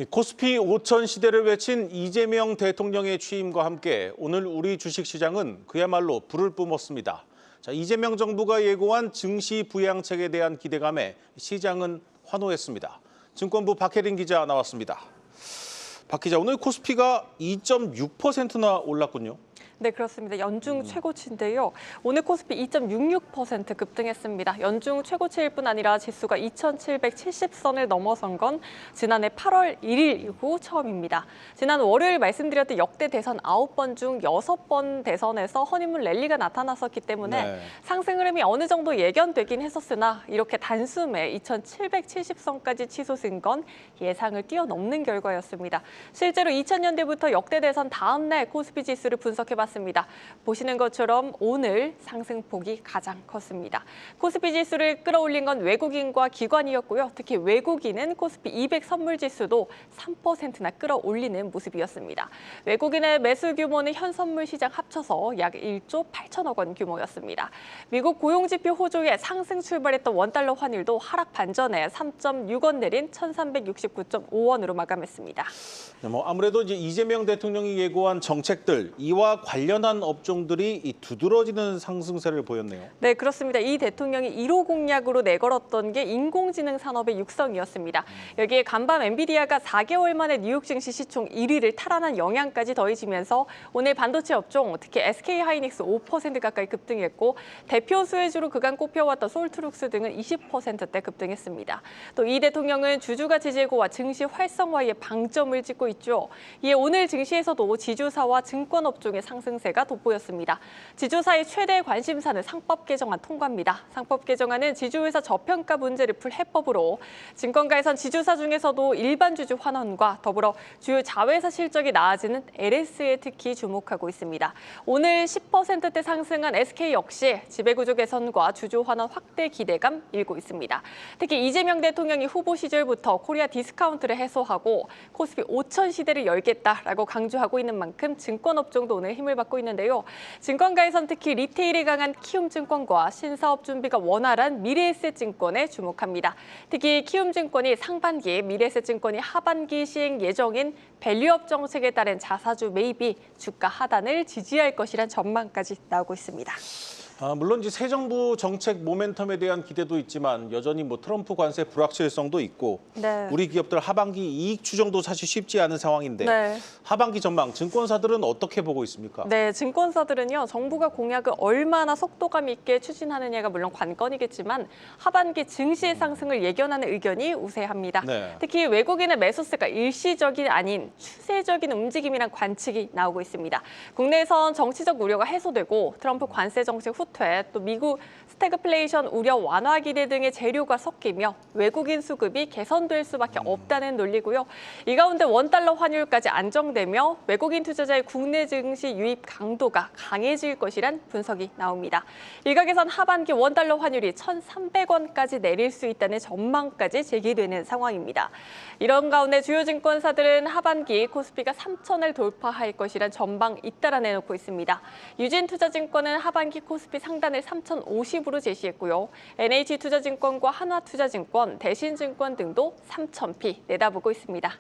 코스피 5천 시대를 외친 이재명 대통령의 취임과 함께 오늘 우리 주식시장은 그야말로 불을 뿜었습니다. 이재명 정부가 예고한 증시 부양책에 대한 기대감에 시장은 환호했습니다. 증권부 박혜린 기자 나왔습니다. 박 기자, 오늘 코스피가 2.6%나 올랐군요. 네, 그렇습니다. 연중 최고치인데요. 오늘 코스피 2.66% 급등했습니다. 연중 최고치일 뿐 아니라 지수가 2,770선을 넘어선 건 지난해 8월 1일 이후 처음입니다. 지난 월요일 말씀드렸던 역대 대선 9번 중 6번 대선에서 허니문 랠리가 나타났었기 때문에 상승 흐름이 어느 정도 예견되긴 했었으나 이렇게 단숨에 2,770선까지 치솟은 건 예상을 뛰어넘는 결과였습니다. 실제로 2000년대부터 역대 대선 다음 날 코스피 지수를 분석해봤습니다. 보시는 것처럼 오늘 상승폭이 가장 컸습니다. 코스피 지수를 끌어올린 건 외국인과 기관이었고요. 특히 외국인은 코스피 200 선물 지수도 3%나 끌어올리는 모습이었습니다. 외국인의 매수 규모는 현 선물 시장 합쳐서 약 1조 8천억 원 규모였습니다. 미국 고용지표 호조에 상승 출발했던 원달러 환율도 하락 반전에 3.6원 내린 1,369.5원으로 마감했습니다. 아무래도 이재명 대통령이 예고한 정책들, 이와 관련한 업종들이 두드러지는 상승세를 보였네요. 네, 그렇습니다. 이 대통령이 1호 공약으로 내걸었던 게 인공지능 산업의 육성이었습니다. 여기에 간밤 엔비디아가 4개월 만에 뉴욕 증시 시총 1위를 탈환한 영향까지 더해지면서 오늘 반도체 업종, 특히 SK하이닉스 5% 가까이 급등했고 대표 수혜주로 그간 꼽혀왔던 솔트룩스 등은 20%대 급등했습니다. 또 이 대통령은 주주가치 제고와 증시 활성화에 방점을 찍고 있죠. 이에 오늘 증시에서도 지주사와 증권 업종의 상승세가 돋보였습니다. 지주사의 최대 관심사는 상법 개정안 통과입니다. 상법 개정안은 지주회사 저평가 문제를 풀 해법으로 증권가에선 지주사 중에서도 일반 주주 환원과 더불어 주요 자회사 실적이 나아지는 LS에 특히 주목하고 있습니다. 오늘 10%대 상승한 SK 역시 지배구조 개선과 주주 환원 확대 기대감 일고 있습니다. 특히 이재명 대통령이 후보 시절부터 코리아 디스카운트를 해소하고 코스피 5천 시대를 열겠다라고 강조하고 있는 만큼 증권 업종도 오늘 힘을 받고 있는데요. 증권가에선 특히 리테일이 강한 키움증권과 신사업 준비가 원활한 미래에셋증권에 주목합니다. 특히 키움증권이 상반기, 미래에셋증권이 하반기 시행 예정인 밸류업 정책에 따른 자사주 매입이 주가 하단을 지지할 것이란 전망까지 나오고 있습니다. 물론 새 정부 정책 모멘텀에 대한 기대도 있지만 여전히 트럼프 관세 불확실성도 있고 우리 기업들 하반기 이익 추정도 사실 쉽지 않은 상황인데 하반기 전망 증권사들은 어떻게 보고 있습니까? 네, 증권사들은요. 정부가 공약을 얼마나 속도감 있게 추진하느냐가 물론 관건이겠지만 하반기 증시의 상승을 예견하는 의견이 우세합니다. 특히 외국인의 매수세가 일시적이 아닌 추세적인 움직임이란 관측이 나오고 있습니다. 국내에선 정치적 우려가 해소되고 트럼프 관세 정책 후퇴, 또 미국 스태그플레이션 우려 완화 기대 등의 재료가 섞이며 외국인 수급이 개선될 수밖에 없다는 논리고요. 이 가운데 원달러 환율까지 안정되며 외국인 투자자의 국내 증시 유입 강도가 강해질 것이란 분석이 나옵니다. 일각에선 하반기 원달러 환율이 1,300원까지 내릴 수 있다는 전망까지 제기되는 상황입니다. 이런 가운데 주요 증권사들은 하반기 코스피가 3천을 돌파할 것이란 전망 잇따라 내놓고 있습니다. 유진투자증권은 하반기 코스피 상단을 3,050으로 제시했고요. NH투자증권과 한화투자증권, 대신증권 등도 3,000피 내다보고 있습니다.